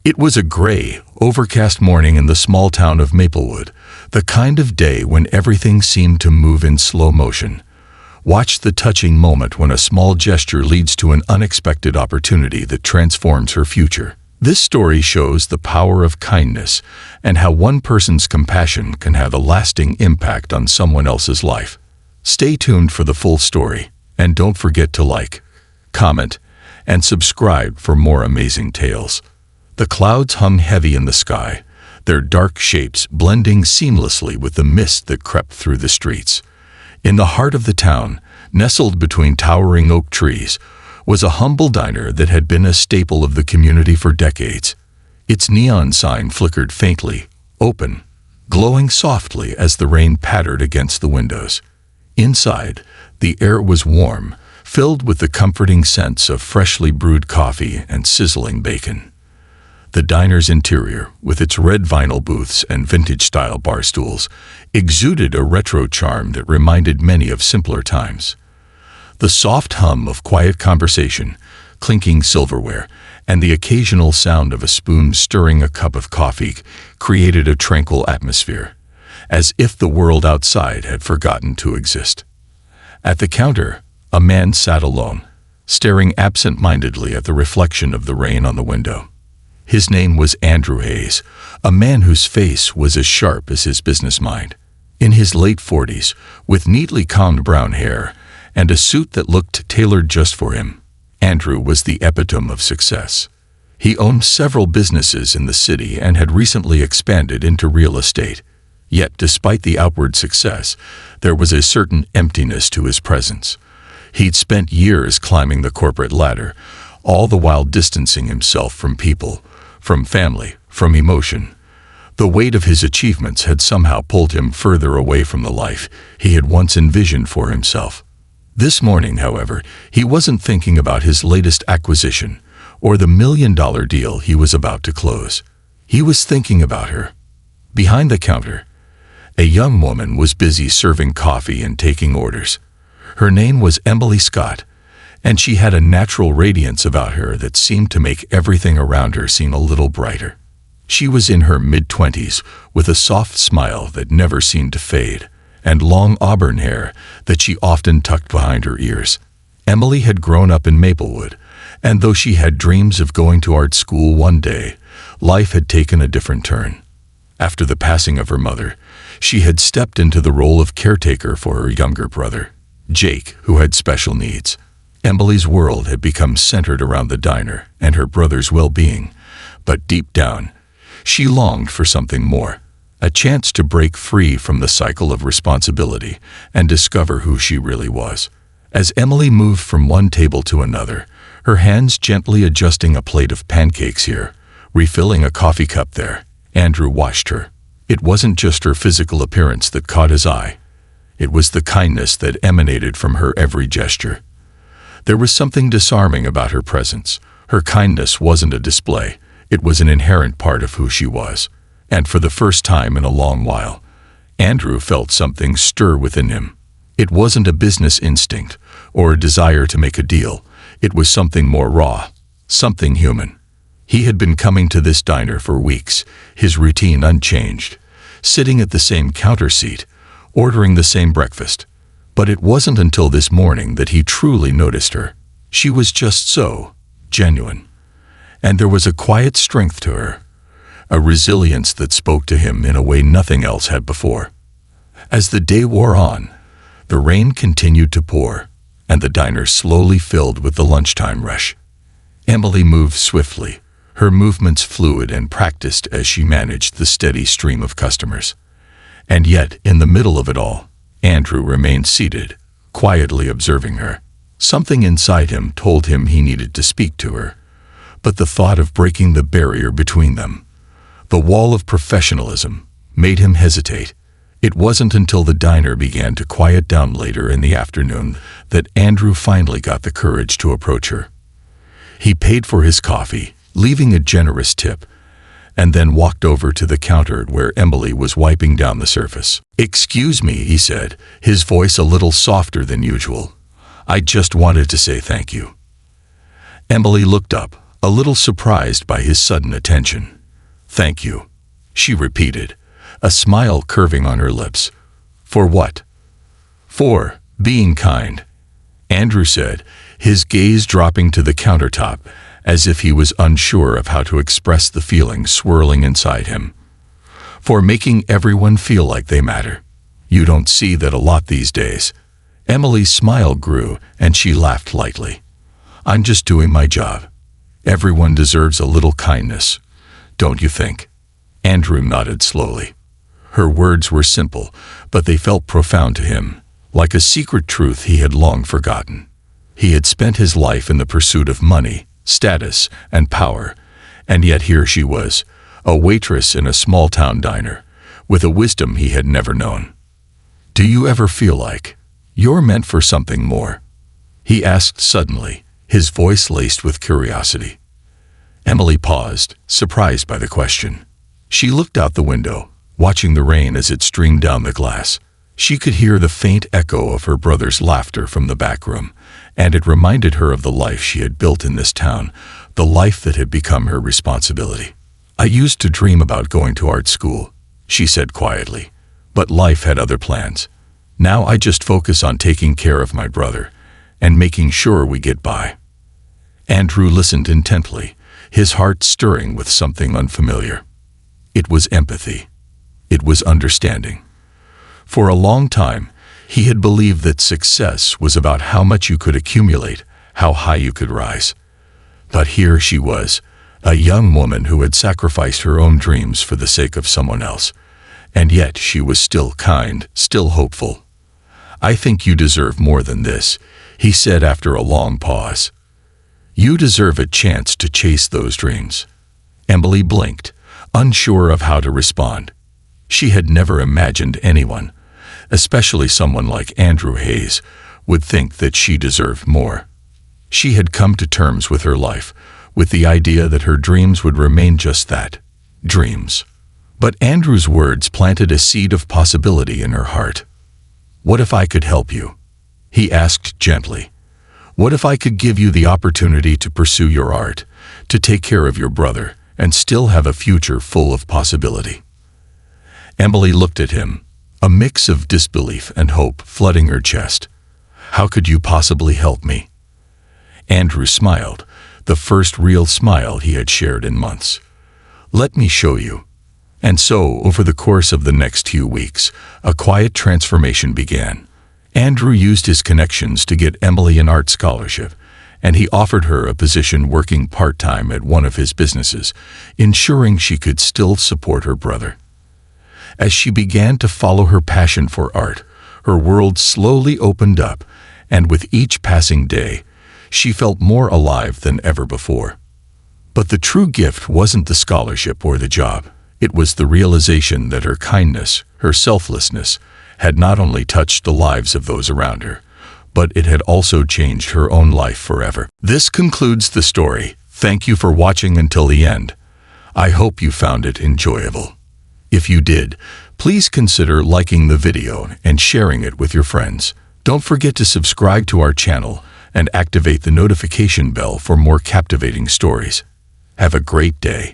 It was a gray, overcast morning in the small town of Maplewood, the kind of day when everything seemed to move in slow motion. Watch the touching moment when a small gesture leads to an unexpected opportunity that transforms her future. This story shows the power of kindness and how one person's compassion can have a lasting impact on someone else's life. Stay tuned for the full story, and don't forget to like, comment, and subscribe for more amazing tales. The clouds hung heavy in the sky, their dark shapes blending seamlessly with the mist that crept through the streets. In the heart of the town, nestled between towering oak trees, was a humble diner that had been a staple of the community for decades. Its neon sign flickered faintly, open, glowing softly as the rain pattered against the windows. Inside, the air was warm, filled with the comforting scents of freshly brewed coffee and sizzling bacon. The diner's interior, with its red vinyl booths and vintage-style bar stools, exuded a retro charm that reminded many of simpler times. The soft hum of quiet conversation, clinking silverware, and the occasional sound of a spoon stirring a cup of coffee created a tranquil atmosphere, as if the world outside had forgotten to exist. At the counter, a man sat alone, staring absent-mindedly at the reflection of the rain on the window. His name was Andrew Hayes, a man whose face was as sharp as his business mind. In his late 40s, with neatly combed brown hair and a suit that looked tailored just for him, Andrew was the epitome of success. He owned several businesses in the city and had recently expanded into real estate. Yet, despite the outward success, there was a certain emptiness to his presence. He'd spent years climbing the corporate ladder, all the while distancing himself from people, from family, from emotion. The weight of his achievements had somehow pulled him further away from the life he had once envisioned for himself. This morning, however, he wasn't thinking about his latest acquisition or the million-dollar deal he was about to close. He was thinking about her. Behind the counter, a young woman was busy serving coffee and taking orders. Her name was Emily Scott, and she had a natural radiance about her that seemed to make everything around her seem a little brighter. She was in her mid-20s, with a soft smile that never seemed to fade, and long auburn hair that she often tucked behind her ears. Emily had grown up in Maplewood, and though she had dreams of going to art school one day, life had taken a different turn. After the passing of her mother, she had stepped into the role of caretaker for her younger brother, Jake, who had special needs. Emily's world had become centered around the diner and her brother's well-being, but deep down, she longed for something more, a chance to break free from the cycle of responsibility and discover who she really was. As Emily moved from one table to another, her hands gently adjusting a plate of pancakes here, refilling a coffee cup there, Andrew watched her. It wasn't just her physical appearance that caught his eye. It was the kindness that emanated from her every gesture. There was something disarming about her presence. Her kindness wasn't a display. It was an inherent part of who she was. And for the first time in a long while, Andrew felt something stir within him. It wasn't a business instinct or a desire to make a deal. It was something more raw, something human. He had been coming to this diner for weeks, his routine unchanged, sitting at the same counter seat, ordering the same breakfast. But it wasn't until this morning that he truly noticed her. She was just so genuine. And there was a quiet strength to her, a resilience that spoke to him in a way nothing else had before. As the day wore on, the rain continued to pour, and the diner slowly filled with the lunchtime rush. Emily moved swiftly, her movements fluid and practiced as she managed the steady stream of customers. And yet, in the middle of it all, Andrew remained seated, quietly observing her. Something inside him told him he needed to speak to her, but the thought of breaking the barrier between them, the wall of professionalism, made him hesitate. It wasn't until the diner began to quiet down later in the afternoon that Andrew finally got the courage to approach her. He paid for his coffee, leaving a generous tip, and then walked over to the counter where Emily was wiping down the surface. "Excuse me," he said, his voice a little softer than usual. "I just wanted to say thank you." Emily looked up, a little surprised by his sudden attention. "Thank you," she repeated, a smile curving on her lips. "For what?" "For being kind," Andrew said, his gaze dropping to the countertop as if he was unsure of how to express the feelings swirling inside him. "For making everyone feel like they matter. You don't see that a lot these days." Emily's smile grew and she laughed lightly. "I'm just doing my job. Everyone deserves a little kindness, don't you think?" Andrew nodded slowly. Her words were simple, but they felt profound to him, like a secret truth he had long forgotten. He had spent his life in the pursuit of money, status, and power, and yet here she was, a waitress in a small-town diner, with a wisdom he had never known. "Do you ever feel like you're meant for something more?" he asked suddenly, his voice laced with curiosity. Emily paused, surprised by the question. She looked out the window, watching the rain as it streamed down the glass. She could hear the faint echo of her brother's laughter from the back room, and it reminded her of the life she had built in this town, the life that had become her responsibility. "I used to dream about going to art school," she said quietly, "but life had other plans. Now I just focus on taking care of my brother and making sure we get by." Andrew listened intently, his heart stirring with something unfamiliar. It was empathy. It was understanding. For a long time, he had believed that success was about how much you could accumulate, how high you could rise. But here she was, a young woman who had sacrificed her own dreams for the sake of someone else. And yet she was still kind, still hopeful. "I think you deserve more than this," he said after a long pause. "You deserve a chance to chase those dreams." Emily blinked, unsure of how to respond. She had never imagined anyone, especially someone like Andrew Hayes, would think that she deserved more. She had come to terms with her life, with the idea that her dreams would remain just that, dreams. But Andrew's words planted a seed of possibility in her heart. "What if I could help you?" he asked gently. "What if I could give you the opportunity to pursue your art, to take care of your brother, and still have a future full of possibility?" Emily looked at him, a mix of disbelief and hope flooding her chest. "How could you possibly help me?" Andrew smiled, the first real smile he had shared in months. "Let me show you." And so, over the course of the next few weeks, a quiet transformation began. Andrew used his connections to get Emily an art scholarship, and he offered her a position working part-time at one of his businesses, ensuring she could still support her brother. As she began to follow her passion for art, her world slowly opened up, and with each passing day, she felt more alive than ever before. But the true gift wasn't the scholarship or the job. It was the realization that her kindness, her selflessness, had not only touched the lives of those around her, but it had also changed her own life forever. This concludes the story. Thank you for watching until the end. I hope you found it enjoyable. If you did, please consider liking the video and sharing it with your friends. Don't forget to subscribe to our channel and activate the notification bell for more captivating stories. Have a great day.